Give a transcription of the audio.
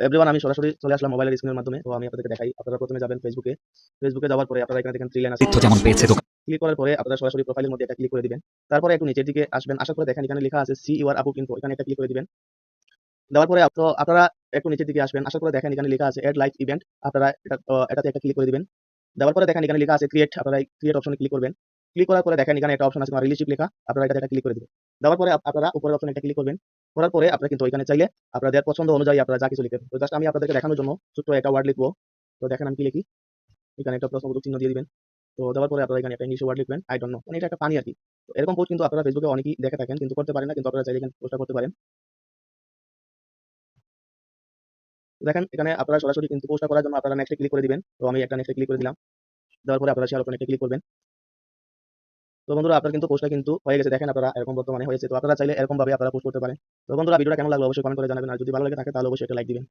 Everyone, আমি সরাসরি চলে আসলাম মোবাইলের স্ক্রিনের মাধ্যমে। তো আমি আপনাদেরকে দেখাই। আপনারা প্রথমে যাবেন ফেসবুকে। ফেসবুকে যাওয়ার পরে আপনারা এখানে দেখেন 3 লাইন আছে। তথ্য যেমন পেয়েছে দোকান ক্লিক করার পরে আপনারা সরাসরি প্রোফাইলের মধ্যে একটা ক্লিক করে দিবেন। তারপরে একটু নিচের দিকে আসবেন। আসার পরে দেখেন এখানে লেখা আছে সি ইউর আপুক ইনফো, এখানে একটা ক্লিক করে দিবেন। দেওয়ার পরে আপনারা একটু নিচের দিকে আসবেন। আসার পরে দেখেন এখানে লেখা আছে এড লাইভ ইভেন্ট, আপনারা এটাতে একটা ক্লিক করে দিবেন। দেওয়ার পরে দেখেন এখানে লেখা আছে ক্রিয়েট, আপনারা ক্রিয়েট অপশনে ক্লিক করবেন। ক্লিক করার পরে দেখেন এখানে একটা অপশন আছে রিলেশনশিপ লেখা, আপনারা এটাতে একটা ক্লিক করে দিবেন। দেওয়ার পরে আপনারা উপরের অপশনে একটা ক্লিক করবেন। করার পরে আপনারা কিন্তু এখানে চাইলে আপনাদের পছন্দ অনুযায়ী আপনারা যা কিছু লিখবেন। তো জাস্ট আমি আপনাদেরকে দেখানোর জন্য ছোট্ট একটা ওয়ার্ড লিখবো। তো দেখেন আমি কি লিখি, এখানে একটা প্রশ্নবোধক চিহ্ন দিয়ে দিবেন। তো দেওয়ার পরে আপনারা এখানে একটা ইংলিশ ওয়ার্ড লিখবেন, আই ডোন্ট নো, মানে এটা একটা পানি আর কি। তো এরকম পোস্ট কিন্তু আপনারা ফেসবুকে অনেকেই দেখে থাকেন, কিন্তু করতে পারেন না, কিন্তু আপনারা চাইলে এখানে পোস্টটা করতে পারেন। তো দেখেন এখানে আপনারা সরাসরি কিন্তু পোস্টটা করার জন্য আপনারা নেক্সটে ক্লিক করে দিবেন। তো আমি একটা নেক্সটে ক্লিক করে দিলাম। দেওয়ার পরে আপনারা শেয়ার অপশনে একটা ক্লিক করবেন। তো বন্ধুরা আপনার কিন্তু পোস্টটা কিন্তু হয়ে গেছে, দেখেন আপনারা এরকম বর্তমানে হয়েছে। তো আপনারা চাইলে এরকম ভাবে আপনারা পোস্ট করতে পারেন। তো বন্ধুরা ভিডিওটা কেমন লাগলো অবশ্যই কমেন্ট করে জানাবেন, আর যদি ভালো লাগে থাকে তাহলে অবশ্যই একটা লাইক দিবেন।